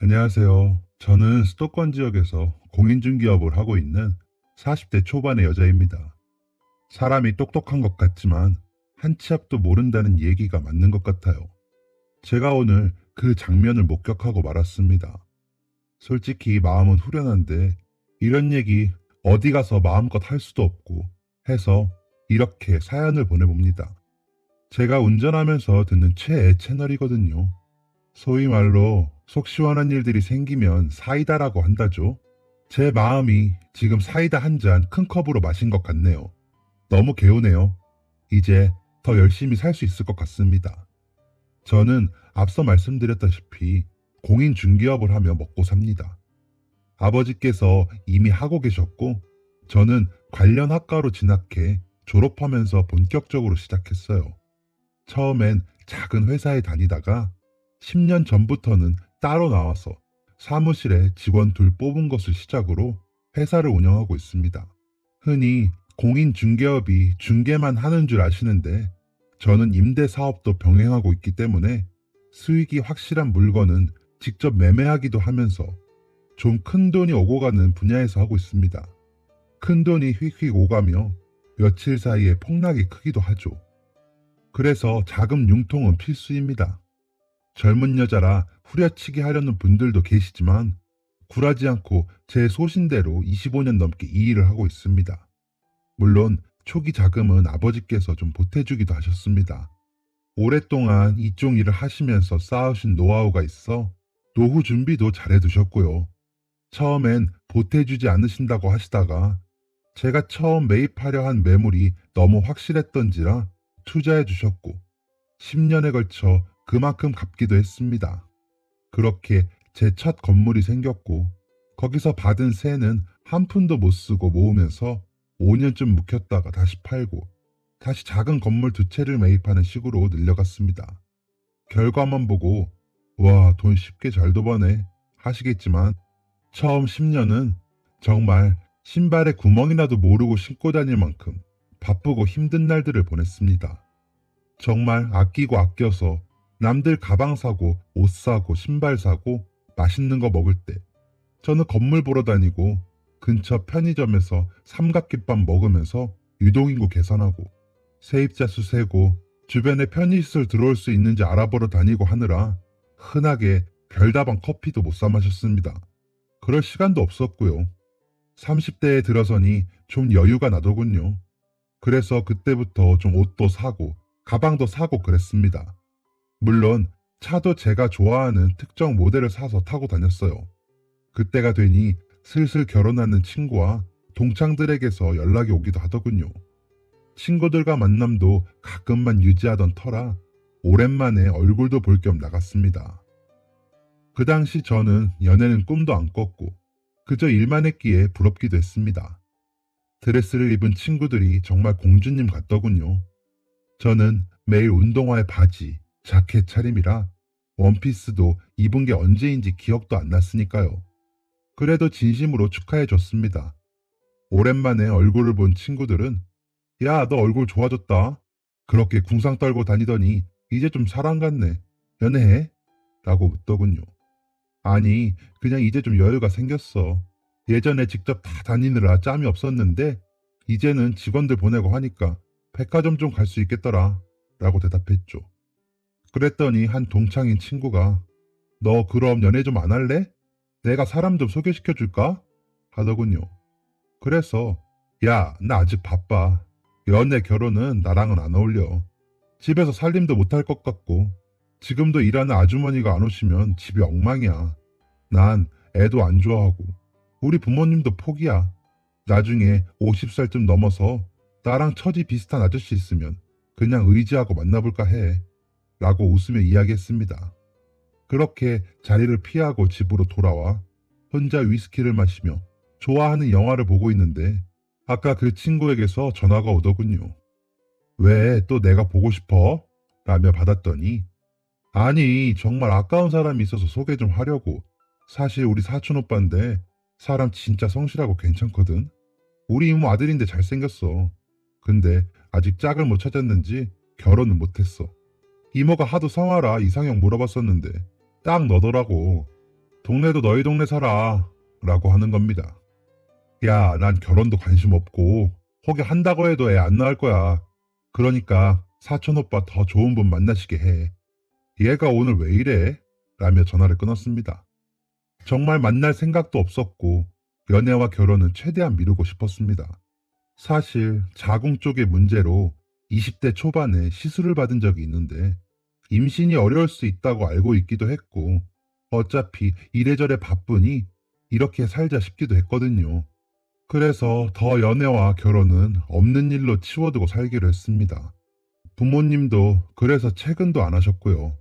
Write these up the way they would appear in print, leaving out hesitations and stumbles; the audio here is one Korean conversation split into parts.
안녕하세요. 저는 수도권 지역에서 공인중개업을 하고 있는 40대 초반의 여자입니다. 사람이 똑똑한 것 같지만 한 치 앞도 모른다는 얘기가 맞는 것 같아요. 제가 오늘 그 장면을 목격하고 말았습니다. 솔직히 마음은 후련한데 이런 얘기 어디 가서 마음껏 할 수도 없고 해서 이렇게 사연을 보내봅니다. 제가 운전하면서 듣는 최애 채널이거든요. 소위 말로 속 시원한 일들이 생기면 사이다라고 한다죠. 제 마음이 지금 사이다 한 잔 큰 컵으로 마신 것 같네요. 너무 개운해요. 이제 더 열심히 살 수 있을 것 같습니다. 저는 앞서 말씀드렸다시피 공인중개업을 하며 먹고 삽니다. 아버지께서 이미 하고 계셨고 저는 관련 학과로 진학해 졸업하면서 본격적으로 시작했어요. 처음엔 작은 회사에 다니다가 10년 전부터는 따로 나와서 사무실에 직원 둘 뽑은 것을 시작으로 회사를 운영하고 있습니다. 흔히 공인중개업이 중개만 하는 줄 아시는데 저는 임대 사업도 병행하고 있기 때문에 수익이 확실한 물건은 직접 매매하기도 하면서 좀 큰 돈이 오고 가는 분야에서 하고 있습니다. 큰 돈이 휙휙 오가며 며칠 사이에 폭락이 크기도 하죠. 그래서 자금 융통은 필수입니다. 젊은 여자라 후려치기 하려는 분들도 계시지만 굴하지 않고 제 소신대로 25년 넘게 이 일을 하고 있습니다. 물론 초기 자금은 아버지께서 좀 보태주기도 하셨습니다. 오랫동안 이쪽 일을 하시면서 쌓으신 노하우가 있어 노후 준비도 잘해두셨고요. 처음엔 보태주지 않으신다고 하시다가 제가 처음 매입하려 한 매물이 너무 확실했던지라 투자해 주셨고 10년에 걸쳐 그만큼 갚기도 했습니다. 그렇게 제 첫 건물이 생겼고 거기서 받은 세는 한 푼도 못 쓰고 모으면서 5년쯤 묵혔다가 다시 팔고 다시 작은 건물 두 채를 매입하는 식으로 늘려갔습니다. 결과만 보고 와, 돈 쉽게 잘도 버네 하시겠지만 처음 10년은 정말 신발에 구멍이라도 모르고 신고 다닐 만큼 바쁘고 힘든 날들을 보냈습니다. 정말 아끼고 아껴서 남들 가방 사고 옷 사고 신발 사고 맛있는 거 먹을 때 저는 건물 보러 다니고 근처 편의점에서 삼각김밥 먹으면서 유동인구 계산하고 세입자 수 세고 주변에 편의시설 들어올 수 있는지 알아보러 다니고 하느라 흔하게 별다방 커피도 못 사 마셨습니다. 그럴 시간도 없었고요. 30대에 들어서니 좀 여유가 나더군요. 그래서 그때부터 좀 옷도 사고 가방도 사고 그랬습니다. 물론 차도 제가 좋아하는 특정 모델을 사서 타고 다녔어요. 그때가 되니 슬슬 결혼하는 친구와 동창들에게서 연락이 오기도 하더군요. 친구들과 만남도 가끔만 유지하던 터라 오랜만에 얼굴도 볼 겸 나갔습니다. 그 당시 저는 연애는 꿈도 안 꿨고 그저 일만 했기에 부럽기도 했습니다. 드레스를 입은 친구들이 정말 공주님 같더군요. 저는 매일 운동화에 바지, 자켓 차림이라 원피스도 입은 게 언제인지 기억도 안 났으니까요. 그래도 진심으로 축하해 줬습니다. 오랜만에 얼굴을 본 친구들은 야, 너 얼굴 좋아졌다. 그렇게 궁상 떨고 다니더니 이제 좀 사람 같네. 연애해? 라고 묻더군요. 아니, 그냥 이제 좀 여유가 생겼어. 예전에 직접 다 다니느라 짬이 없었는데 이제는 직원들 보내고 하니까 백화점 좀 갈 수 있겠더라. 라고 대답했죠. 그랬더니 한 동창인 친구가 너 그럼 연애 좀 안 할래? 내가 사람 좀 소개시켜 줄까? 하더군요. 그래서 야, 나 아직 바빠. 연애 결혼은 나랑은 안 어울려. 집에서 살림도 못할 것 같고 지금도 일하는 아주머니가 안 오시면 집이 엉망이야. 난 애도 안 좋아하고 우리 부모님도 포기야. 나중에 50살쯤 넘어서 나랑 처지 비슷한 아저씨 있으면 그냥 의지하고 만나볼까 해. 라고 웃으며 이야기했습니다. 그렇게 자리를 피하고 집으로 돌아와 혼자 위스키를 마시며 좋아하는 영화를 보고 있는데 아까 그 친구에게서 전화가 오더군요. 왜 또 내가 보고 싶어? 라며 받았더니 아니 정말 아까운 사람이 있어서 소개 좀 하려고. 사실 우리 사촌 오빠인데 사람 진짜 성실하고 괜찮거든. 우리 이모 아들인데 잘생겼어. 근데 아직 짝을 못 찾았는지 결혼은 못했어. 이모가 하도 성하라 이상형 물어봤었는데 딱 너더라고. 동네도 너희 동네 살아. 라고 하는 겁니다. 야, 난 결혼도 관심 없고 혹여 한다고 해도 애 안 낳을 거야. 그러니까 사촌 오빠 더 좋은 분 만나시게 해. 얘가 오늘 왜 이래? 라며 전화를 끊었습니다. 정말 만날 생각도 없었고 연애와 결혼은 최대한 미루고 싶었습니다. 사실 자궁 쪽의 문제로 20대 초반에 시술을 받은 적이 있는데 임신이 어려울 수 있다고 알고 있기도 했고 어차피 이래저래 바쁘니 이렇게 살자 싶기도 했거든요. 그래서 더 연애와 결혼은 없는 일로 치워두고 살기로 했습니다. 부모님도 그래서 퇴근도 안 하셨고요.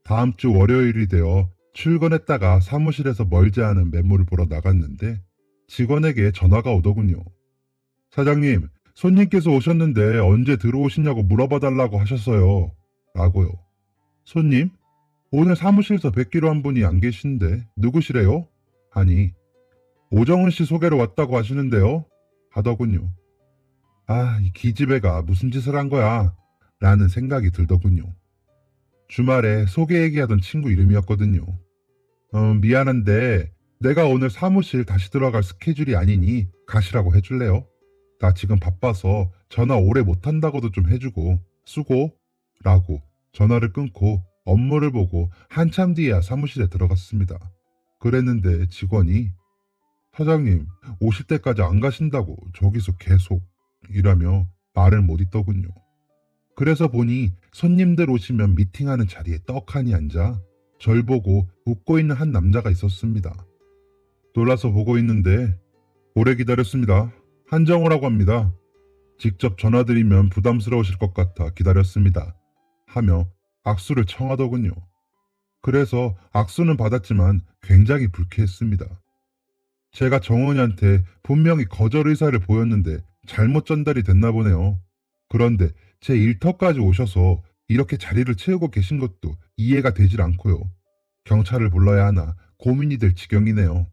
다음 주 월요일이 되어 출근했다가 사무실에서 멀지 않은 매물을 보러 나갔는데 직원에게 전화가 오더군요. 사장님, 손님께서 오셨는데 언제 들어오시냐고 물어봐 달라고 하셨어요. 라고요. 손님? 오늘 사무실에서 뵙기로 한 분이 안 계신데 누구시래요? 하니 오정은 씨 소개로 왔다고 하시는데요. 하더군요. 아, 이 기집애가 무슨 짓을 한 거야? 라는 생각이 들더군요. 주말에 소개 얘기하던 친구 이름이었거든요. 미안한데 내가 오늘 사무실 다시 들어갈 스케줄이 아니니 가시라고 해줄래요? 나 지금 바빠서 전화 오래 못한다고도 좀 해주고 수고 라고 전화를 끊고 업무를 보고 한참 뒤에야 사무실에 들어갔습니다. 그랬는데 직원이 사장님 오실 때까지 안 가신다고 저기서 계속 이라며 말을 못 잇더군요. 그래서 보니 손님들 오시면 미팅하는 자리에 떡하니 앉아 절 보고 웃고 있는 한 남자가 있었습니다. 놀라서 보고 있는데 오래 기다렸습니다. 한정우라고 합니다. 직접 전화드리면 부담스러우실 것 같아 기다렸습니다. 하며 악수를 청하더군요. 그래서 악수는 받았지만 굉장히 불쾌했습니다. 제가 정원이한테 분명히 거절 의사를 보였는데 잘못 전달이 됐나 보네요. 그런데 제 일터까지 오셔서 이렇게 자리를 채우고 계신 것도 이해가 되질 않고요. 경찰을 불러야 하나 고민이 될 지경이네요.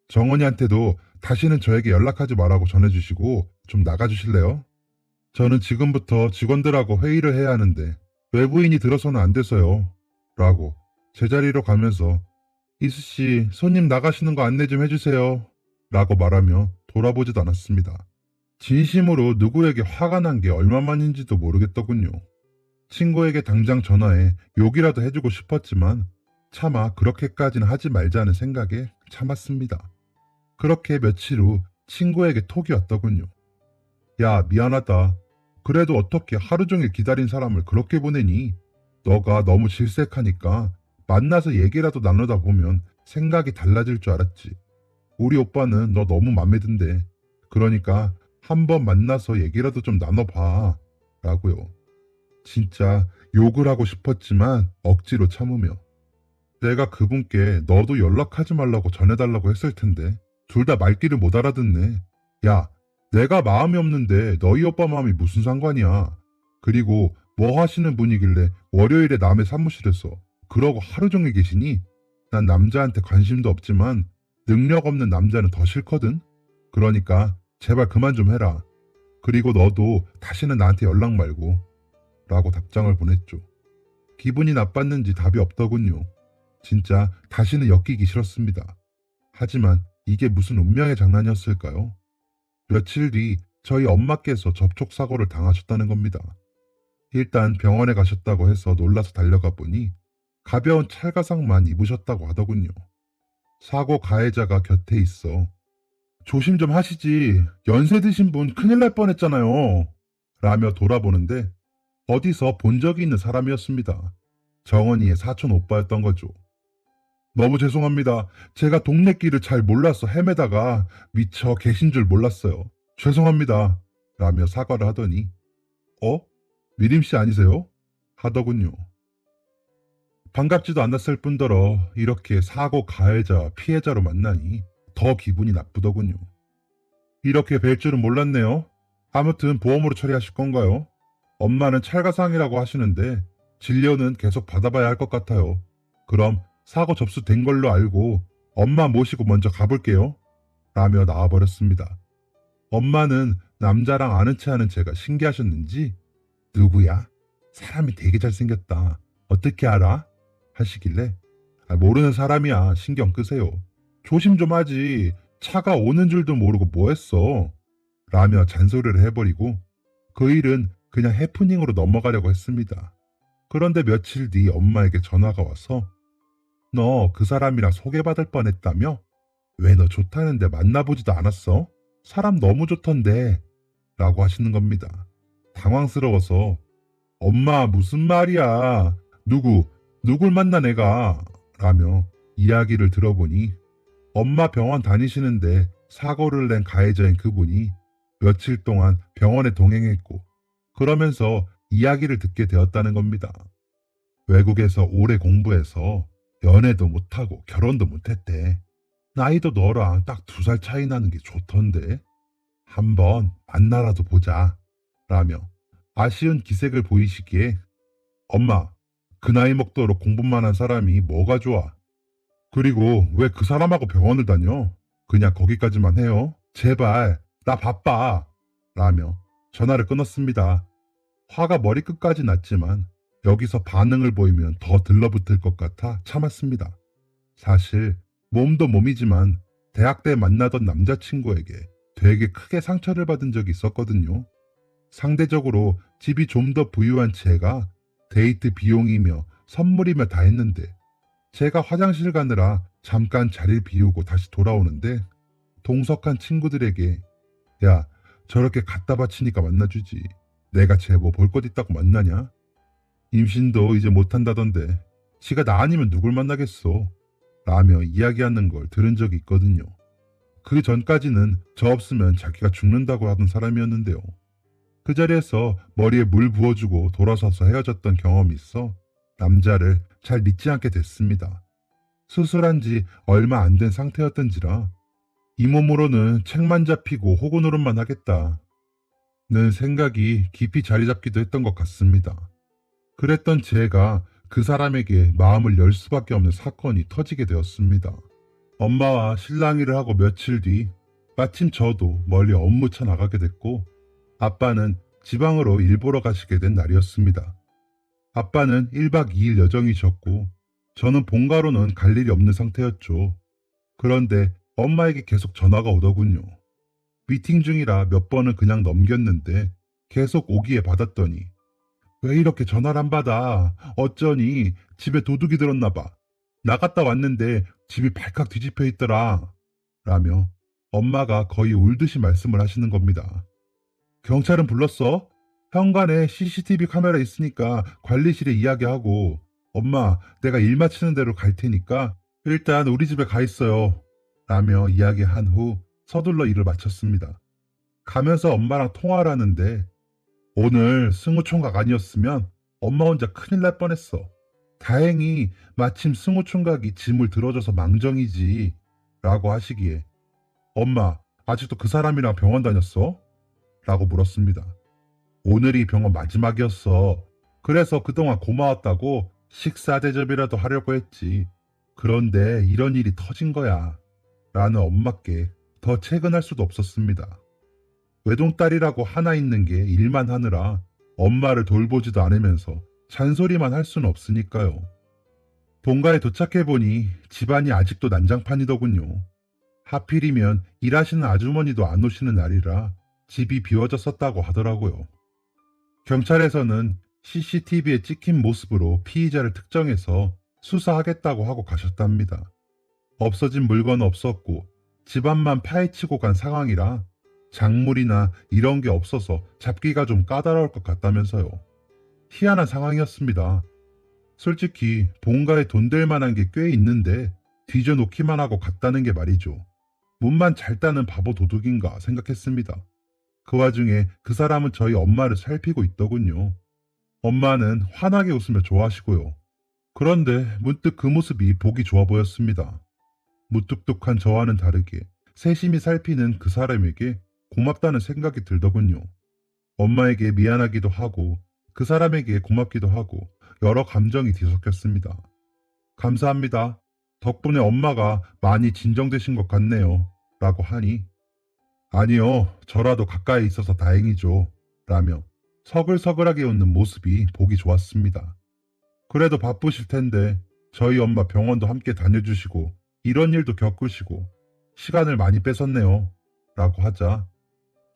정원이한테도 다시는 저에게 연락하지 말라고 전해주시고 좀 나가주실래요? 저는 지금부터 직원들하고 회의를 해야 하는데 외부인이 들어서는 안 돼서요. 라고 제자리로 가면서 이수씨 손님 나가시는 거 안내 좀 해주세요. 라고 말하며 돌아보지도 않았습니다. 진심으로 누구에게 화가 난 게 얼마만인지도 모르겠더군요. 친구에게 당장 전화해 욕이라도 해주고 싶었지만 차마 그렇게까지는 하지 말자는 생각에 참았습니다. 그렇게 며칠 후 친구에게 톡이 왔더군요. 야, 미안하다. 그래도 어떻게 하루 종일 기다린 사람을 그렇게 보내니? 너가 너무 질색하니까 만나서 얘기라도 나누다 보면 생각이 달라질 줄 알았지. 우리 오빠는 너 너무 맘에 든대. 그러니까 한번 만나서 얘기라도 좀 나눠봐. 라고요. 진짜 욕을 하고 싶었지만 억지로 참으며 내가 그분께 너도 연락하지 말라고 전해달라고 했을 텐데 둘 다 말귀를 못 알아듣네. 야, 내가 마음이 없는데 너희 오빠 마음이 무슨 상관이야. 그리고 뭐 하시는 분이길래 월요일에 남의 사무실에서 그러고 하루 종일 계시니? 난 남자한테 관심도 없지만 능력 없는 남자는 더 싫거든. 그러니까 제발 그만 좀 해라. 그리고 너도 다시는 나한테 연락 말고 라고 답장을 보냈죠. 기분이 나빴는지 답이 없더군요. 진짜 다시는 엮이기 싫었습니다. 하지만 이게 무슨 운명의 장난이었을까요? 며칠 뒤 저희 엄마께서 접촉사고를 당하셨다는 겁니다. 일단 병원에 가셨다고 해서 놀라서 달려가 보니 가벼운 찰가상만 입으셨다고 하더군요. 사고 가해자가 곁에 있어 조심 좀 하시지. 연세 드신 분 큰일 날 뻔했잖아요. 라며 돌아보는데 어디서 본 적이 있는 사람이었습니다. 정원이의 사촌 오빠였던 거죠. 너무 죄송합니다. 제가 동네 길을 잘 몰라서 헤매다가 미처 계신 줄 몰랐어요. 죄송합니다. 라며 사과를 하더니 미림씨 아니세요? 하더군요. 반갑지도 않았을 뿐더러 이렇게 사고 가해자, 피해자로 만나니 더 기분이 나쁘더군요. 이렇게 뵐 줄은 몰랐네요. 아무튼 보험으로 처리하실 건가요? 엄마는 찰가상이라고 하시는데 진료는 계속 받아봐야 할 것 같아요. 그럼 사고 접수된 걸로 알고 엄마 모시고 먼저 가볼게요. 라며 나와버렸습니다. 엄마는 남자랑 아는 체 하는 제가 신기하셨는지 누구야? 사람이 되게 잘생겼다. 어떻게 알아? 하시길래 모르는 사람이야. 신경 끄세요. 조심 좀 하지. 차가 오는 줄도 모르고 뭐 했어. 라며 잔소리를 해버리고 그 일은 그냥 해프닝으로 넘어가려고 했습니다. 그런데 며칠 뒤 엄마에게 전화가 와서 너 그 사람이랑 소개받을 뻔했다며? 왜 너 좋다는데 만나보지도 않았어? 사람 너무 좋던데 라고 하시는 겁니다. 당황스러워서 엄마 무슨 말이야? 누굴 만나 내가? 라며 이야기를 들어보니 엄마 병원 다니시는데 사고를 낸 가해자인 그분이 며칠 동안 병원에 동행했고 그러면서 이야기를 듣게 되었다는 겁니다. 외국에서 오래 공부해서 연애도 못하고 결혼도 못했대. 나이도 너랑 딱 2살 차이 나는 게 좋던데. 한번 만나라도 보자. 라며 아쉬운 기색을 보이시기에 엄마, 그 나이 먹도록 공부만 한 사람이 뭐가 좋아? 그리고 왜 그 사람하고 병원을 다녀? 그냥 거기까지만 해요. 제발, 나 바빠. 라며 전화를 끊었습니다. 화가 머리끝까지 났지만 여기서 반응을 보이면 더 들러붙을 것 같아 참았습니다. 사실 몸도 몸이지만 대학 때 만나던 남자친구에게 되게 크게 상처를 받은 적이 있었거든요. 상대적으로 집이 좀 더 부유한 제가 데이트 비용이며 선물이며 다 했는데 제가 화장실 가느라 잠깐 자리를 비우고 다시 돌아오는데 동석한 친구들에게 야, 저렇게 갖다 바치니까 만나주지. 내가 쟤 뭐 볼 것 있다고 만나냐? 임신도 이제 못한다던데 지가 나 아니면 누굴 만나겠어? 라며 이야기하는 걸 들은 적이 있거든요. 그 전까지는 저 없으면 자기가 죽는다고 하던 사람이었는데요. 그 자리에서 머리에 물 부어주고 돌아서서 헤어졌던 경험이 있어 남자를 잘 믿지 않게 됐습니다. 수술한 지 얼마 안 된 상태였던지라 이 몸으로는 책만 잡히고 호구 노릇만 하겠다는 생각이 깊이 자리 잡기도 했던 것 같습니다. 그랬던 제가 그 사람에게 마음을 열 수밖에 없는 사건이 터지게 되었습니다. 엄마와 실랑이를 하고 며칠 뒤 마침 저도 멀리 업무차 나가게 됐고 아빠는 지방으로 일 보러 가시게 된 날이었습니다. 아빠는 1박 2일 여정이셨고 저는 본가로는 갈 일이 없는 상태였죠. 그런데 엄마에게 계속 전화가 오더군요. 미팅 중이라 몇 번은 그냥 넘겼는데 계속 오기에 받았더니 왜 이렇게 전화를 안 받아? 어쩌니? 집에 도둑이 들었나 봐. 나갔다 왔는데 집이 발칵 뒤집혀 있더라. 라며 엄마가 거의 울듯이 말씀을 하시는 겁니다. 경찰은 불렀어? 현관에 CCTV 카메라 있으니까 관리실에 이야기하고 엄마 내가 일 마치는 대로 갈 테니까 일단 우리 집에 가 있어요. 라며 이야기한 후 서둘러 일을 마쳤습니다. 가면서 엄마랑 통화를 하는데 오늘 승우총각 아니었으면 엄마 혼자 큰일 날 뻔했어. 다행히 마침 승우총각이 짐을 들어줘서 망정이지 라고 하시기에 엄마 아직도 그 사람이랑 병원 다녔어? 라고 물었습니다. 오늘이 병원 마지막이었어. 그래서 그동안 고마웠다고 식사 대접이라도 하려고 했지. 그런데 이런 일이 터진 거야. 라는 엄마께 더 채근할 수도 없었습니다. 외동딸이라고 하나 있는 게 일만 하느라 엄마를 돌보지도 않으면서 잔소리만 할 수는 없으니까요. 본가에 도착해보니 집안이 아직도 난장판이더군요. 하필이면 일하시는 아주머니도 안 오시는 날이라 집이 비워졌었다고 하더라고요. 경찰에서는 CCTV에 찍힌 모습으로 피의자를 특정해서 수사하겠다고 하고 가셨답니다. 없어진 물건은 없었고 집안만 파헤치고 간 상황이라 작물이나 이런 게 없어서 잡기가 좀 까다로울 것 같다면서요. 희한한 상황이었습니다. 솔직히 본가에 돈 될 만한 게 꽤 있는데 뒤져놓기만 하고 갔다는 게 말이죠. 문만 잘 따는 바보 도둑인가 생각했습니다. 그 와중에 그 사람은 저희 엄마를 살피고 있더군요. 엄마는 환하게 웃으며 좋아하시고요. 그런데 문득 그 모습이 보기 좋아 보였습니다. 무뚝뚝한 저와는 다르게 세심히 살피는 그 사람에게 고맙다는 생각이 들더군요. 엄마에게 미안하기도 하고 그 사람에게 고맙기도 하고 여러 감정이 뒤섞였습니다. 감사합니다. 덕분에 엄마가 많이 진정되신 것 같네요. 라고 하니 아니요, 저라도 가까이 있어서 다행이죠. 라며 서글서글하게 웃는 모습이 보기 좋았습니다. 그래도 바쁘실 텐데 저희 엄마 병원도 함께 다녀주시고 이런 일도 겪으시고 시간을 많이 뺏었네요. 라고 하자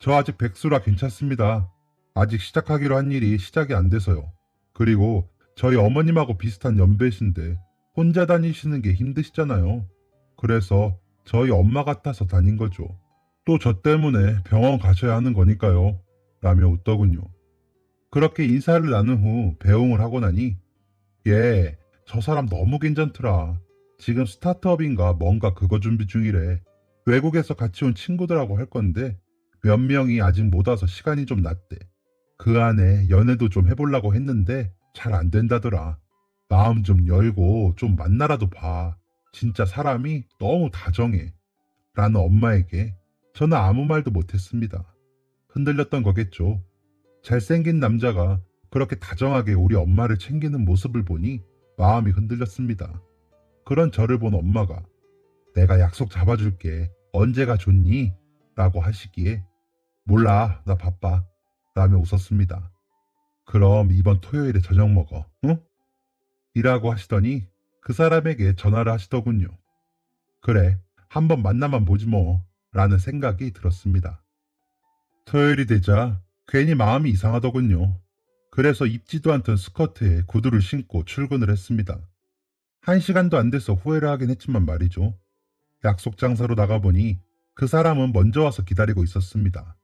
저 아직 백수라 괜찮습니다. 아직 시작하기로 한 일이 시작이 안 돼서요. 그리고 저희 어머님하고 비슷한 연배신데 혼자 다니시는 게 힘드시잖아요. 그래서 저희 엄마 같아서 다닌 거죠. 또 저 때문에 병원 가셔야 하는 거니까요. 라며 웃더군요. 그렇게 인사를 나눈 후 배웅을 하고 나니 예, 저 사람 너무 괜찮더라. 지금 스타트업인가 뭔가 그거 준비 중이래. 외국에서 같이 온 친구들하고 할 건데 몇 명이 아직 못 와서 시간이 좀 났대. 그 안에 연애도 좀 해보려고 했는데 잘 안 된다더라. 마음 좀 열고 좀 만나라도 봐. 진짜 사람이 너무 다정해. 라는 엄마에게 저는 아무 말도 못했습니다. 흔들렸던 거겠죠. 잘생긴 남자가 그렇게 다정하게 우리 엄마를 챙기는 모습을 보니 마음이 흔들렸습니다. 그런 저를 본 엄마가 내가 약속 잡아줄게. 언제가 좋니? 라고 하시기에 몰라, 나 바빠. 라며 웃었습니다. 그럼 이번 토요일에 저녁 먹어, 응? 이라고 하시더니 그 사람에게 전화를 하시더군요. 그래, 한번 만나만 보지 뭐. 라는 생각이 들었습니다. 토요일이 되자 괜히 마음이 이상하더군요. 그래서 입지도 않던 스커트에 구두를 신고 출근을 했습니다. 1시간도 안 돼서 후회를 하긴 했지만 말이죠. 약속 장소로 나가보니 그 사람은 먼저 와서 기다리고 있었습니다.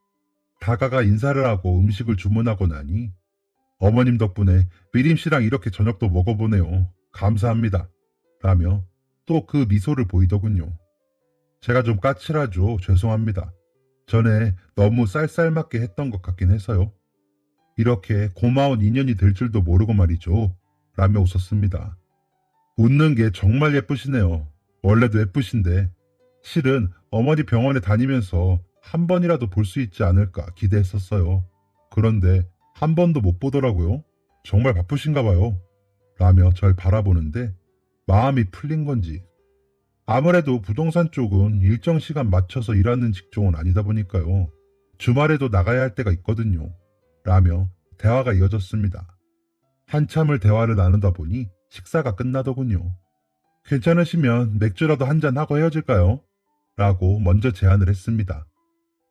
다가가 인사를 하고 음식을 주문하고 나니 어머님 덕분에 미림 씨랑 이렇게 저녁도 먹어보네요. 감사합니다. 라며 또 그 미소를 보이더군요. 제가 좀 까칠하죠. 죄송합니다. 전에 너무 쌀쌀맞게 했던 것 같긴 해서요. 이렇게 고마운 인연이 될 줄도 모르고 말이죠. 라며 웃었습니다. 웃는 게 정말 예쁘시네요. 원래도 예쁘신데 실은 어머니 병원에 다니면서 한 번이라도 볼 수 있지 않을까 기대했었어요. 그런데 한 번도 못 보더라고요. 정말 바쁘신가 봐요. 라며 절 바라보는데 마음이 풀린 건지 아무래도 부동산 쪽은 일정 시간 맞춰서 일하는 직종은 아니다 보니까요. 주말에도 나가야 할 때가 있거든요. 라며 대화가 이어졌습니다. 한참을 대화를 나누다 보니 식사가 끝나더군요. 괜찮으시면 맥주라도 한잔 하고 헤어질까요? 라고 먼저 제안을 했습니다.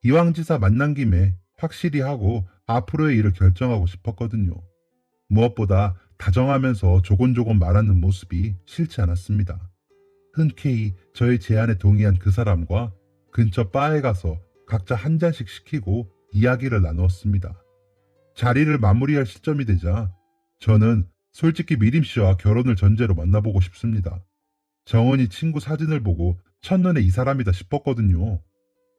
이왕지사 만난 김에 확실히 하고 앞으로의 일을 결정하고 싶었거든요. 무엇보다 다정하면서 조곤조곤 말하는 모습이 싫지 않았습니다. 흔쾌히 저의 제안에 동의한 그 사람과 근처 바에 가서 각자 한 잔씩 시키고 이야기를 나누었습니다. 자리를 마무리할 시점이 되자 저는 솔직히 미림 씨와 결혼을 전제로 만나보고 싶습니다. 정은이 친구 사진을 보고 첫눈에 이 사람이다 싶었거든요.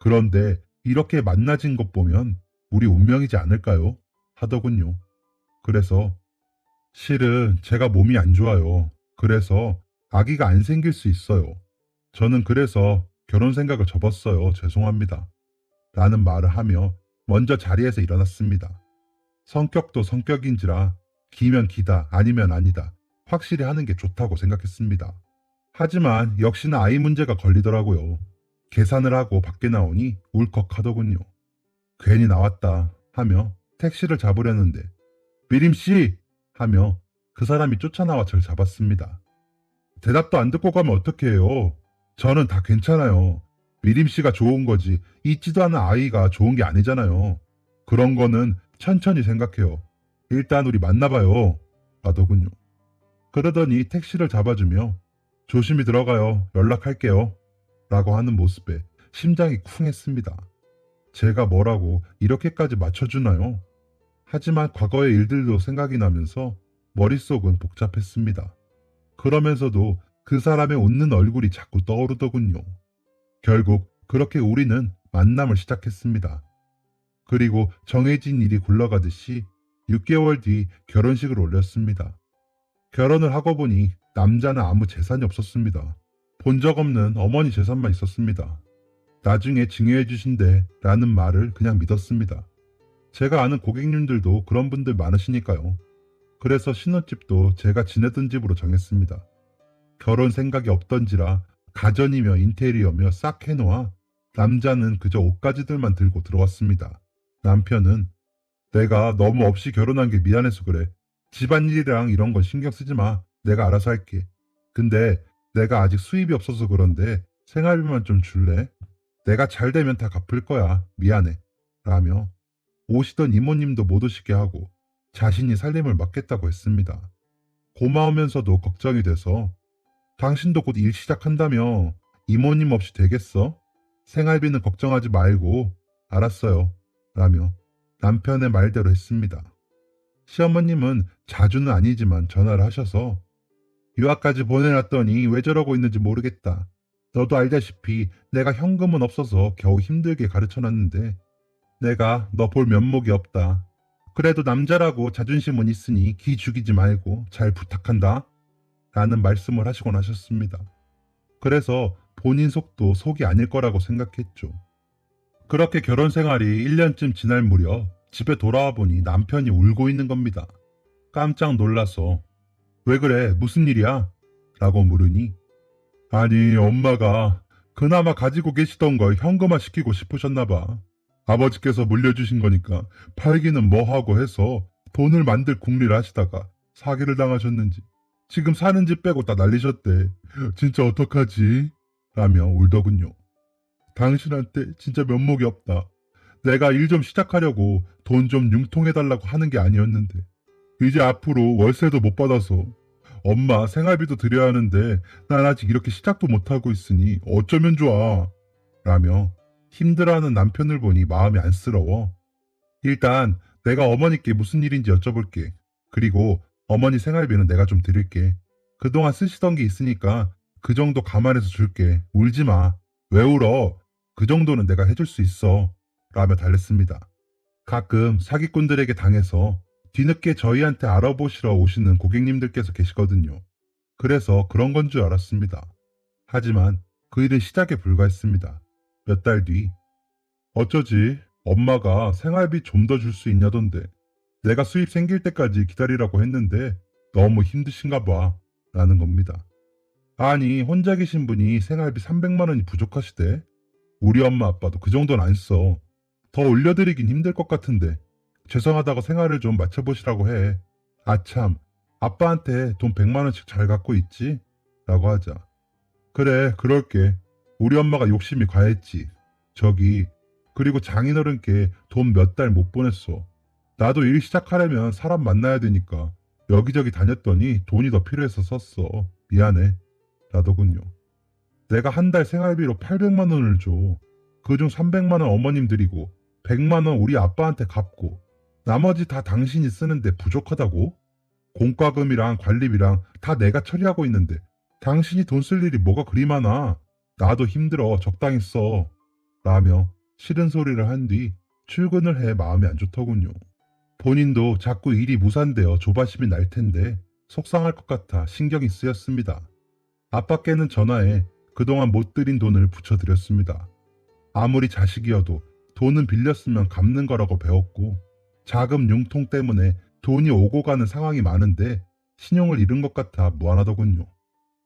그런데 이렇게 만나진 것 보면 우리 운명이지 않을까요? 하더군요. 그래서 실은 제가 몸이 안 좋아요. 그래서 아기가 안 생길 수 있어요. 저는 그래서 결혼 생각을 접었어요. 죄송합니다. 라는 말을 하며 먼저 자리에서 일어났습니다. 성격도 성격인지라 기면 기다 아니면 아니다 확실히 하는 게 좋다고 생각했습니다. 하지만 역시나 아이 문제가 걸리더라고요. 계산을 하고 밖에 나오니 울컥하더군요. 괜히 나왔다 하며 택시를 잡으려는데 미림씨! 하며 그 사람이 쫓아나와 절 잡았습니다. 대답도 안 듣고 가면 어떡해 해요. 저는 다 괜찮아요. 미림씨가 좋은 거지 있지도 않은 아이가 좋은 게 아니잖아요. 그런 거는 천천히 생각해요. 일단 우리 만나봐요. 라더군요. 그러더니 택시를 잡아주며 조심히 들어가요. 연락할게요. 라고 하는 모습에 심장이 쿵했습니다. 제가 뭐라고 이렇게까지 맞춰주나요? 하지만 과거의 일들도 생각이 나면서 머릿속은 복잡했습니다. 그러면서도 그 사람의 웃는 얼굴이 자꾸 떠오르더군요. 결국 그렇게 우리는 만남을 시작했습니다. 그리고 정해진 일이 굴러가듯이 6개월 뒤 결혼식을 올렸습니다. 결혼을 하고 보니 남자는 아무 재산이 없었습니다. 본 적 없는 어머니 재산만 있었습니다. 나중에 증여해 주신대 라는 말을 그냥 믿었습니다. 제가 아는 고객님들도 그런 분들 많으시니까요. 그래서 신혼집도 제가 지내던 집으로 정했습니다. 결혼 생각이 없던지라 가전이며 인테리어며 싹 해놓아 남자는 그저 옷가지들만 들고 들어왔습니다. 남편은 내가 너무 없이 결혼한 게 미안해서 그래. 집안일이랑 이런 건 신경 쓰지 마. 내가 알아서 할게. 근데 내가 아직 수입이 없어서 그런데 생활비만 좀 줄래? 내가 잘 되면 다 갚을 거야. 미안해. 라며 오시던 이모님도 못 오시게 하고 자신이 살림을 맡겠다고 했습니다. 고마우면서도 걱정이 돼서 당신도 곧 일 시작한다며 이모님 없이 되겠어? 생활비는 걱정하지 말고 알았어요. 라며 남편의 말대로 했습니다. 시어머님은 자주는 아니지만 전화를 하셔서 유학까지 보내놨더니 왜 저러고 있는지 모르겠다. 너도 알다시피 내가 현금은 없어서 겨우 힘들게 가르쳐놨는데 내가 너 볼 면목이 없다. 그래도 남자라고 자존심은 있으니 기 죽이지 말고 잘 부탁한다. 라는 말씀을 하시곤 하셨습니다. 그래서 본인 속도 속이 아닐 거라고 생각했죠. 그렇게 결혼 생활이 1년쯤 지날 무렵 집에 돌아와 보니 남편이 울고 있는 겁니다. 깜짝 놀라서 왜 그래? 무슨 일이야? 라고 물으니 아니 엄마가 그나마 가지고 계시던 걸 현금화 시키고 싶으셨나 봐. 아버지께서 물려주신 거니까 팔기는 뭐하고 해서 돈을 만들 궁리를 하시다가 사기를 당하셨는지 지금 사는 집 빼고 다 날리셨대. 진짜 어떡하지? 라며 울더군요. 당신한테 진짜 면목이 없다. 내가 일 좀 시작하려고 돈 좀 융통해달라고 하는 게 아니었는데 이제 앞으로 월세도 못 받아서 엄마 생활비도 드려야 하는데 난 아직 이렇게 시작도 못하고 있으니 어쩌면 좋아. 라며 힘들어하는 남편을 보니 마음이 안쓰러워. 일단 내가 어머니께 무슨 일인지 여쭤볼게. 그리고 어머니 생활비는 내가 좀 드릴게. 그동안 쓰시던 게 있으니까 그 정도 감안해서 줄게. 울지 마. 왜 울어? 그 정도는 내가 해줄 수 있어. 라며 달랬습니다. 가끔 사기꾼들에게 당해서 뒤늦게 저희한테 알아보시러 오시는 고객님들께서 계시거든요. 그래서 그런 건 줄 알았습니다. 하지만 그 일은 시작에 불과했습니다. 몇 달 뒤, 어쩌지? 엄마가 생활비 좀 더 줄 수 있냐던데 내가 수입 생길 때까지 기다리라고 했는데 너무 힘드신가 봐. 라는 겁니다. 아니, 혼자 계신 분이 생활비 300만 원이 부족하시대. 우리 엄마 아빠도 그 정도는 안 써. 더 올려드리긴 힘들 것 같은데 죄송하다고 생활을 좀 맞춰보시라고 해. 아참, 아빠한테 돈 100만 원씩 잘 갖고 있지? 라고 하자. 그래, 그럴게. 우리 엄마가 욕심이 과했지. 저기, 그리고 장인어른께 돈 몇 달 못 보냈어. 나도 일 시작하려면 사람 만나야 되니까 여기저기 다녔더니 돈이 더 필요해서 썼어. 미안해. 라더군요. 내가 한 달 생활비로 800만 원을 줘. 그중 300만 원 어머님 드리고 100만 원 우리 아빠한테 갚고 나머지 다 당신이 쓰는데 부족하다고? 공과금이랑 관리비랑 다 내가 처리하고 있는데 당신이 돈 쓸 일이 뭐가 그리 많아. 나도 힘들어. 적당히 써. 라며 싫은 소리를 한 뒤 출근을 해 마음이 안 좋더군요. 본인도 자꾸 일이 무산되어 조바심이 날 텐데 속상할 것 같아 신경이 쓰였습니다. 아빠께는 전화해 그동안 못 드린 돈을 붙여드렸습니다. 아무리 자식이어도 돈은 빌렸으면 갚는 거라고 배웠고 자금 융통 때문에 돈이 오고 가는 상황이 많은데 신용을 잃은 것 같아 무안하더군요.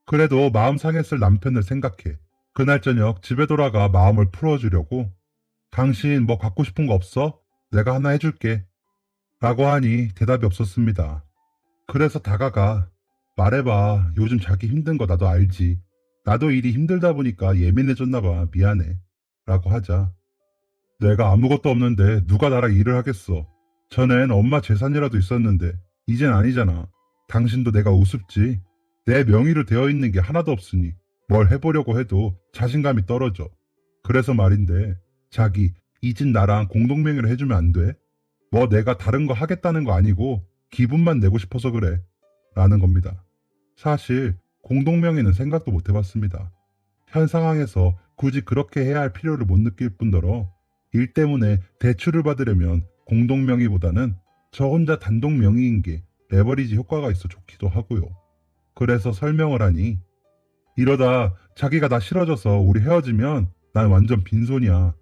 그래도 마음 상했을 남편을 생각해 그날 저녁 집에 돌아가 마음을 풀어주려고 당신 뭐 갖고 싶은 거 없어? 내가 하나 해줄게. 라고 하니 대답이 없었습니다. 그래서 다가가 말해봐. 요즘 자기 힘든 거 나도 알지. 나도 일이 힘들다 보니까 예민해졌나 봐. 미안해. 라고 하자. 내가 아무것도 없는데 누가 나랑 일을 하겠어. 전엔 엄마 재산이라도 있었는데 이젠 아니잖아. 당신도 내가 우습지. 내 명의로 되어 있는 게 하나도 없으니 뭘 해보려고 해도 자신감이 떨어져. 그래서 말인데 자기 이 집 나랑 공동명의로 해주면 안 돼? 뭐 내가 다른 거 하겠다는 거 아니고 기분만 내고 싶어서 그래. 라는 겁니다. 사실 공동명의는 생각도 못 해봤습니다. 현 상황에서 굳이 그렇게 해야 할 필요를 못 느낄 뿐더러 일 때문에 대출을 받으려면 공동명의보다는 저 혼자 단독명의인 게 레버리지 효과가 있어 좋기도 하고요. 그래서 설명을 하니 이러다 자기가 나 싫어져서 우리 헤어지면 난 완전 빈손이야.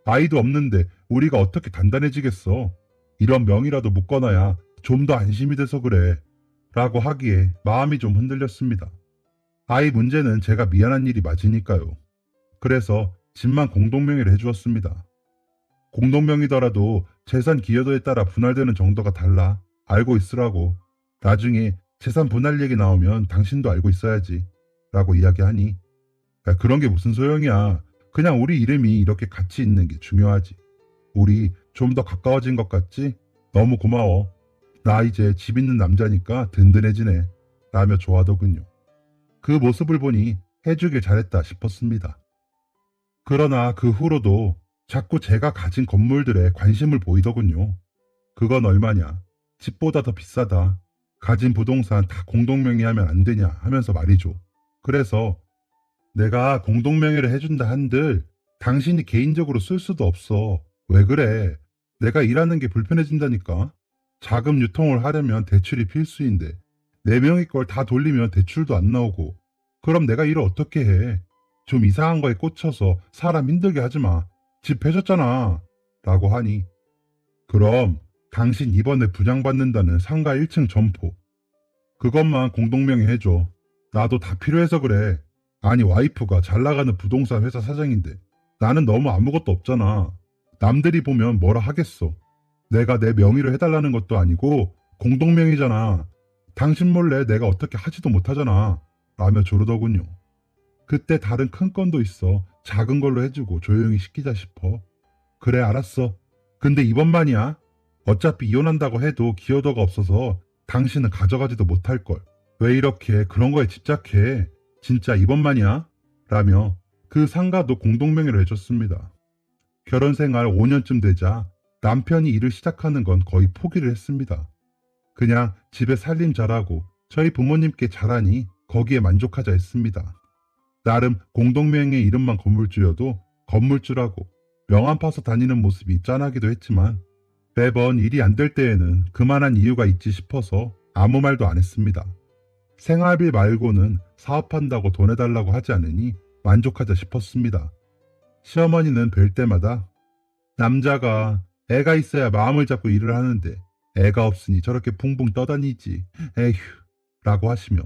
아이도 없는데 우리가 어떻게 단단해지겠어. 이런 명의라도 묶어놔야 좀 더 안심이 돼서 그래. 라고 하기에 마음이 좀 흔들렸습니다. 아이 문제는 제가 미안한 일이 맞으니까요. 그래서 집만 공동명의를 해주었습니다. 공동명의더라도 재산 기여도에 따라 분할되는 정도가 달라. 알고 있으라고. 나중에 재산 분할 얘기 나오면 당신도 알고 있어야지. 라고 이야기하니 야, 그런 게 무슨 소용이야. 그냥 우리 이름이 이렇게 같이 있는 게 중요하지. 우리 좀 더 가까워진 것 같지? 너무 고마워. 나 이제 집 있는 남자니까 든든해지네. 라며 좋아하더군요. 그 모습을 보니 해주길 잘했다 싶었습니다. 그러나 그 후로도 자꾸 제가 가진 건물들에 관심을 보이더군요. 그건 얼마냐? 집보다 더 비싸다. 가진 부동산 다 공동명의하면 안 되냐 하면서 말이죠. 그래서 내가 공동명의를 해준다 한들 당신이 개인적으로 쓸 수도 없어. 왜 그래? 내가 일하는 게 불편해진다니까. 자금 유통을 하려면 대출이 필수인데 네 명이 걸 다 돌리면 대출도 안 나오고 그럼 내가 일을 어떻게 해? 좀 이상한 거에 꽂혀서 사람 힘들게 하지 마. 집 해줬잖아. 라고 하니 그럼 당신 이번에 분양받는다는 상가 1층 점포 그것만 공동명의 해줘. 나도 다 필요해서 그래. 아니 와이프가 잘 나가는 부동산 회사 사장인데 나는 너무 아무것도 없잖아. 남들이 보면 뭐라 하겠어. 내가 내 명의로 해달라는 것도 아니고 공동명의잖아. 당신 몰래 내가 어떻게 하지도 못하잖아. 라며 조르더군요. 그때 다른 큰 건도 있어. 작은 걸로 해주고 조용히 시키자 싶어. 그래 알았어. 근데 이번만이야. 어차피 이혼한다고 해도 기여도가 없어서 당신은 가져가지도 못할걸. 왜 이렇게 그런 거에 집착해. 진짜 이번만이야. 라며 그 상가도 공동명의로 해줬습니다. 결혼 생활 5년쯤 되자 남편이 일을 시작하는 건 거의 포기를 했습니다. 그냥 집에 살림 잘하고 저희 부모님께 잘하니 거기에 만족하자 했습니다. 나름 공동명의 이름만 건물주여도 건물주라고 명함 파서 다니는 모습이 짠하기도 했지만 매번 일이 안 될 때에는 그만한 이유가 있지 싶어서 아무 말도 안 했습니다. 생활비 말고는 사업한다고 돈 해달라고 하지 않으니 만족하자 싶었습니다. 시어머니는 뵐 때마다 남자가 애가 있어야 마음을 잡고 일을 하는데 애가 없으니 저렇게 붕붕 떠다니지 에휴 라고 하시며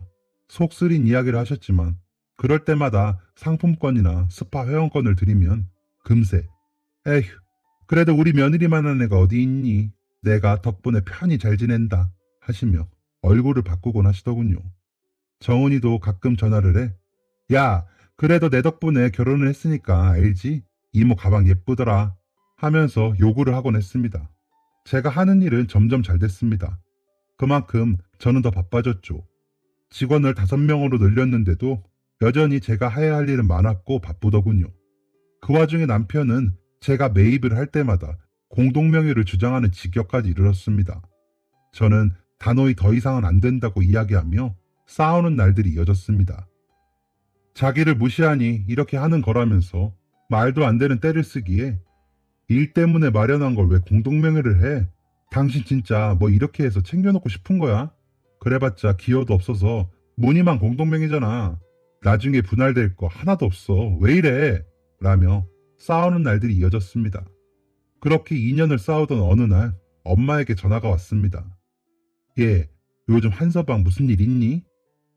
속 쓰린 이야기를 하셨지만 그럴 때마다 상품권이나 스파 회원권을 드리면 금세 에휴 그래도 우리 며느리만한 애가 어디 있니? 내가 덕분에 편히 잘 지낸다 하시며 얼굴을 바꾸곤 하시더군요. 정은이도 가끔 전화를 해. 야, 그래도 내 덕분에 결혼을 했으니까 알지? 이모 가방 예쁘더라 하면서 요구를 하곤 했습니다. 제가 하는 일은 점점 잘 됐습니다. 그만큼 저는 더 바빠졌죠. 직원을 5명으로 늘렸는데도 여전히 제가 해야 할 일은 많았고 바쁘더군요. 그 와중에 남편은 제가 매입을 할 때마다 공동명의를 주장하는 지경까지 이르렀습니다. 저는 단호히 더 이상은 안 된다고 이야기하며 싸우는 날들이 이어졌습니다. 자기를 무시하니 이렇게 하는 거라면서 말도 안 되는 때를 쓰기에 일 때문에 마련한 걸 왜 공동명의를 해? 당신 진짜 뭐 이렇게 해서 챙겨놓고 싶은 거야? 그래봤자 기여도 없어서 무늬만 공동명의잖아. 나중에 분할될 거 하나도 없어. 왜 이래? 라며 싸우는 날들이 이어졌습니다. 그렇게 2년을 싸우던 어느 날 엄마에게 전화가 왔습니다. 얘, 요즘 한서방 무슨 일 있니?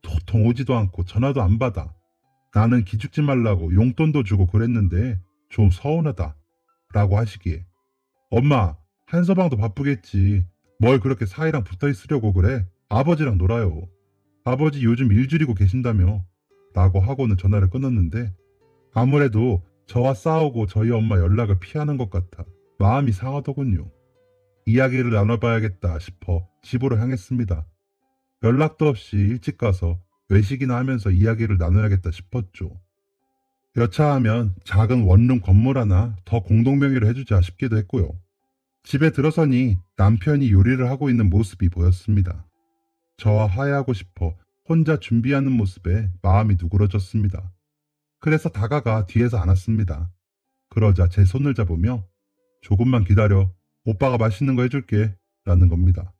도통 오지도 않고 전화도 안 받아. 나는 기죽지 말라고 용돈도 주고 그랬는데 좀 서운하다. 라고 하시기에 엄마, 한서방도 바쁘겠지. 뭘 그렇게 사이랑 붙어 있으려고 그래? 아버지랑 놀아요. 아버지 요즘 일 줄이고 계신다며. 라고 하고는 전화를 끊었는데 아무래도 저와 싸우고 저희 엄마 연락을 피하는 것 같아 마음이 상하더군요. 이야기를 나눠봐야겠다 싶어 집으로 향했습니다. 연락도 없이 일찍 가서 외식이나 하면서 이야기를 나눠야겠다 싶었죠. 여차하면 작은 원룸 건물 하나 더 공동명의로 해주자 싶기도 했고요. 집에 들어서니 남편이 요리를 하고 있는 모습이 보였습니다. 저와 화해하고 싶어 혼자 준비하는 모습에 마음이 누그러졌습니다. 그래서 다가가 뒤에서 안았습니다. 그러자 제 손을 잡으며 조금만 기다려. 오빠가 맛있는 거 해줄게. 라는 겁니다.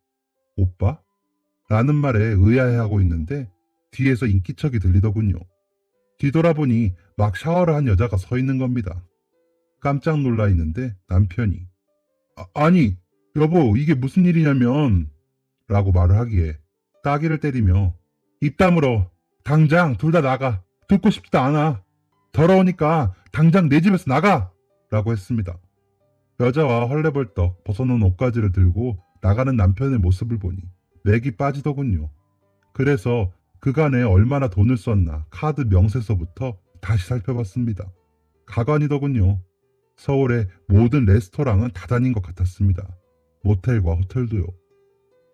오빠? 라는 말에 의아해하고 있는데 뒤에서 인기척이 들리더군요. 뒤돌아보니 막 샤워를 한 여자가 서 있는 겁니다. 깜짝 놀라 있는데 남편이 아니 여보 이게 무슨 일이냐면 라고 말을 하기에 따귀를 때리며 입 다물어. 당장 둘 다 나가. 듣고 싶지도 않아. 더러우니까 당장 내 집에서 나가! 라고 했습니다. 여자와 헐레벌떡 벗어놓은 옷가지를 들고 나가는 남편의 모습을 보니 맥이 빠지더군요. 그래서 그간에 얼마나 돈을 썼나 카드 명세서부터 다시 살펴봤습니다. 가관이더군요. 서울의 모든 레스토랑은 다 다닌 것 같았습니다. 모텔과 호텔도요.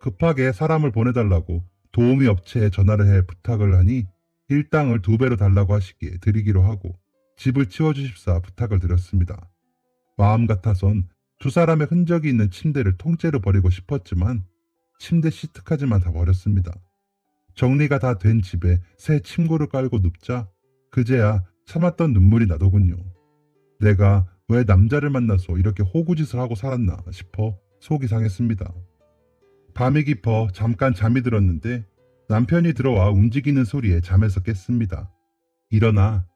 급하게 사람을 보내달라고 도우미 업체에 전화를 해 부탁을 하니 일당을 2배로 달라고 하시기에 드리기로 하고 집을 치워주십사 부탁을 드렸습니다. 마음 같아선 두 사람의 흔적이 있는 침대를 통째로 버리고 싶었지만 침대 시트까지만 다 버렸습니다. 정리가 다 된 집에 새 침구를 깔고 눕자 그제야 참았던 눈물이 나더군요. 내가 왜 남자를 만나서 이렇게 호구짓을 하고 살았나 싶어 속이 상했습니다. 밤이 깊어 잠깐 잠이 들었는데 남편이 들어와 움직이는 소리에 잠에서 깼습니다. 일어나.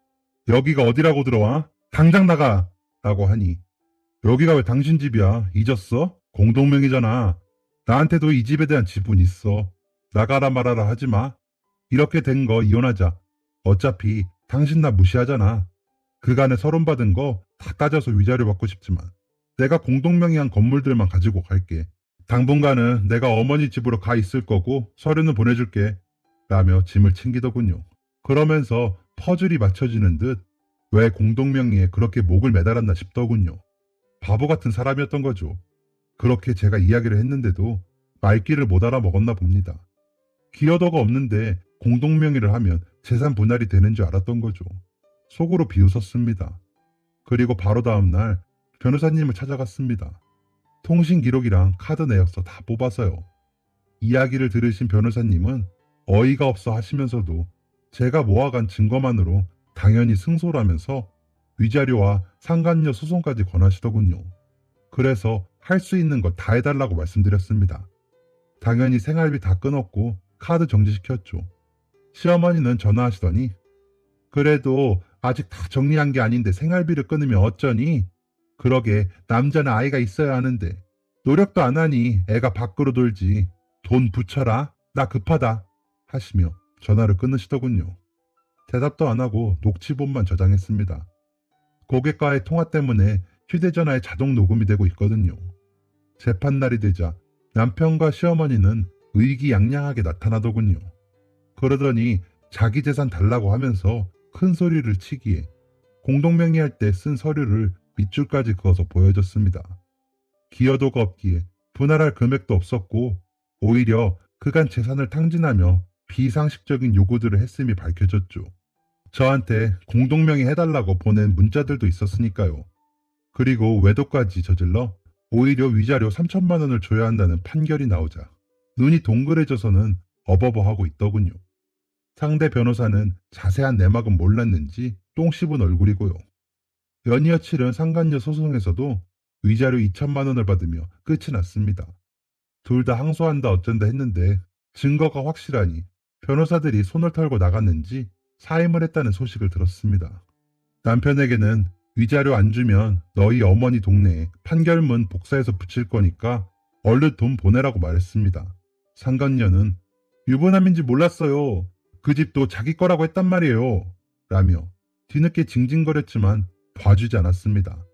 여기가 어디라고 들어와? 당장 나가! 라고 하니 여기가 왜 당신 집이야? 잊었어? 공동명의잖아. 나한테도 이 집에 대한 지분 있어. 나가라 말아라 하지 마. 이렇게 된 거 이혼하자. 어차피 당신 나 무시하잖아. 그간에 서론받은 거 다 따져서 위자료 받고 싶지만 내가 공동명의한 건물들만 가지고 갈게. 당분간은 내가 어머니 집으로 가 있을 거고 서류는 보내줄게. 라며 짐을 챙기더군요. 그러면서 퍼즐이 맞춰지는 듯 왜 공동명의에 그렇게 목을 매달았나 싶더군요. 바보 같은 사람이었던 거죠. 그렇게 제가 이야기를 했는데도 말귀를 못 알아먹었나 봅니다. 기여도가 없는데 공동명의를 하면 재산 분할이 되는 줄 알았던 거죠. 속으로 비웃었습니다. 그리고 바로 다음 날 변호사님을 찾아갔습니다. 통신 기록이랑 카드 내역서 다 뽑아서요. 이야기를 들으신 변호사님은 어이가 없어 하시면서도 제가 모아간 증거만으로 당연히 승소라면서 위자료와 상간녀 소송까지 권하시더군요. 그래서 할 수 있는 거 다 해달라고 말씀드렸습니다. 당연히 생활비 다 끊었고 카드 정지시켰죠. 시어머니는 전화하시더니 그래도 아직 다 정리한 게 아닌데 생활비를 끊으면 어쩌니? 그러게 남자는 아이가 있어야 하는데 노력도 안 하니 애가 밖으로 돌지. 돈 붙여라. 나 급하다. 하시며 전화를 끊으시더군요. 대답도 안 하고 녹취본만 저장했습니다. 고객과의 통화 때문에 휴대전화에 자동 녹음이 되고 있거든요. 재판날이 되자 남편과 시어머니는 의기양양하게 나타나더군요. 그러더니 자기 재산 달라고 하면서 큰 소리를 치기에 공동명의할 때 쓴 서류를 밑줄까지 그어서 보여줬습니다. 기여도가 없기에 분할할 금액도 없었고 오히려 그간 재산을 탕진하며 비상식적인 요구들을 했음이 밝혀졌죠. 저한테 공동명의 해달라고 보낸 문자들도 있었으니까요. 그리고 외도까지 저질러 오히려 위자료 3천만 원을 줘야 한다는 판결이 나오자 눈이 동그래져서는 어버버하고 있더군요. 상대 변호사는 자세한 내막은 몰랐는지 똥 씹은 얼굴이고요. 연이어 치른 상간녀 소송에서도 위자료 2천만 원을 받으며 끝이 났습니다. 둘 다 항소한다 어쩐다 했는데 증거가 확실하니 변호사들이 손을 털고 나갔는지 사임을 했다는 소식을 들었습니다. 남편에게는 위자료 안 주면 너희 어머니 동네에 판결문 복사해서 붙일 거니까 얼른 돈 보내라고 말했습니다. 상간녀는 유부남인지 몰랐어요. 그 집도 자기 거라고 했단 말이에요. 라며 뒤늦게 징징거렸지만 봐주지 않았습니다.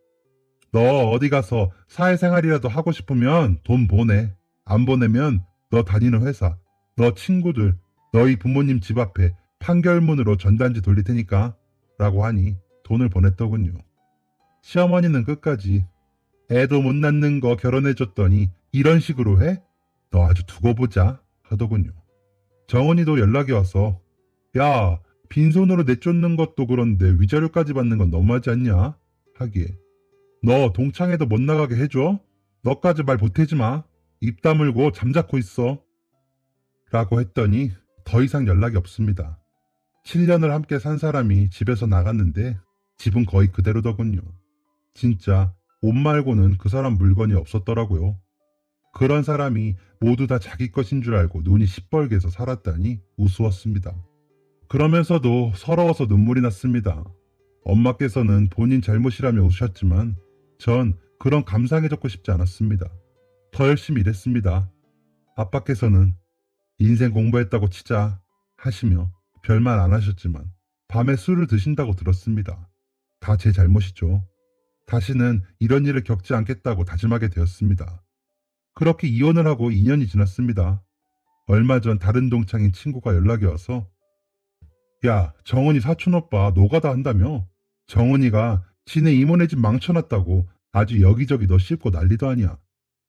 너 어디 가서 사회생활이라도 하고 싶으면 돈 보내. 안 보내면 너 다니는 회사, 너 친구들, 너희 부모님 집 앞에 판결문으로 전단지 돌릴 테니까 라고 하니 돈을 보냈더군요. 시어머니는 끝까지 애도 못 낳는 거 결혼해줬더니 이런 식으로 해? 너 아주 두고 보자 하더군요. 정은이도 연락이 와서 야, 빈손으로 내쫓는 것도 그런데 위자료까지 받는 건 너무하지 않냐? 하기에 너 동창회도 못 나가게 해줘? 너까지 말 보태지 마. 입 다물고 잠자코 있어. 라고 했더니 더 이상 연락이 없습니다. 7년을 함께 산 사람이 집에서 나갔는데 집은 거의 그대로더군요. 진짜 옷 말고는 그 사람 물건이 없었더라고요. 그런 사람이 모두 다 자기 것인 줄 알고 눈이 시뻘개서 살았다니 우스웠습니다. 그러면서도 서러워서 눈물이 났습니다. 엄마께서는 본인 잘못이라며 우셨지만 전 그런 감상에 적고 싶지 않았습니다. 더 열심히 일했습니다. 아빠께서는 인생 공부했다고 치자 하시며 별말 안 하셨지만 밤에 술을 드신다고 들었습니다. 다 제 잘못이죠. 다시는 이런 일을 겪지 않겠다고 다짐하게 되었습니다. 그렇게 이혼을 하고 2년이 지났습니다. 얼마 전 다른 동창인 친구가 연락이 와서 야, 정은이 사촌오빠 노가다 한다며? 정은이가 지네 이모네 집 망쳐놨다고 아주 여기저기 너 씹고 난리도 아니야.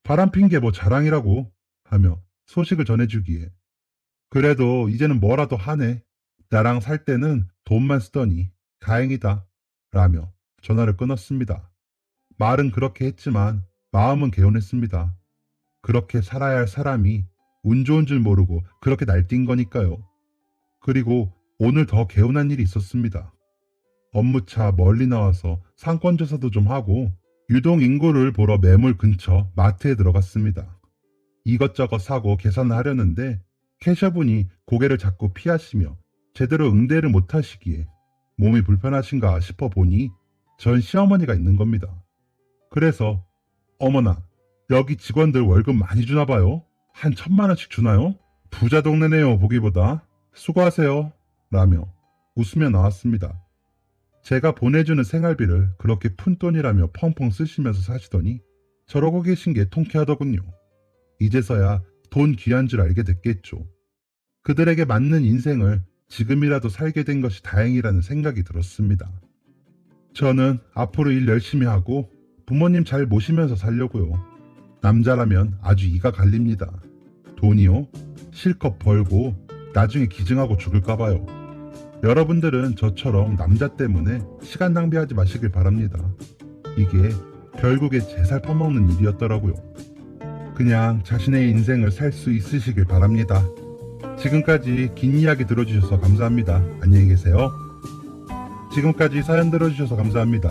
바람핀 게 뭐 자랑이라고 하며 소식을 전해주기에 그래도 이제는 뭐라도 하네. 나랑 살 때는 돈만 쓰더니 다행이다. 라며 전화를 끊었습니다. 말은 그렇게 했지만 마음은 개운했습니다. 그렇게 살아야 할 사람이 운 좋은 줄 모르고 그렇게 날뛴 거니까요. 그리고 오늘 더 개운한 일이 있었습니다. 업무차 멀리 나와서 상권 조사도 좀 하고 유동 인구를 보러 매물 근처 마트에 들어갔습니다. 이것저것 사고 계산을 하려는데 캐셔분이 고개를 자꾸 피하시며 제대로 응대를 못하시기에 몸이 불편하신가 싶어 보니 전 시어머니가 있는 겁니다. 그래서 어머나 여기 직원들 월급 많이 주나 봐요? 한 1,000만 원씩 주나요? 부자 동네네요 보기보다. 수고하세요. 라며 웃으며 나왔습니다. 제가 보내주는 생활비를 그렇게 푼돈이라며 펑펑 쓰시면서 사시더니 저러고 계신 게 통쾌하더군요. 이제서야 돈 귀한 줄 알게 됐겠죠. 그들에게 맞는 인생을 지금이라도 살게 된 것이 다행이라는 생각이 들었습니다. 저는 앞으로 일 열심히 하고 부모님 잘 모시면서 살려고요. 남자라면 아주 이가 갈립니다. 돈이요? 실컷 벌고 나중에 기증하고 죽을까봐요. 여러분들은 저처럼 남자 때문에 시간 낭비하지 마시길 바랍니다. 이게 결국에 제 살 퍼먹는 일이었더라고요. 그냥 자신의 인생을 살 수 있으시길 바랍니다. 지금까지 긴 이야기 들어주셔서 감사합니다. 안녕히 계세요. 지금까지 사연 들어주셔서 감사합니다.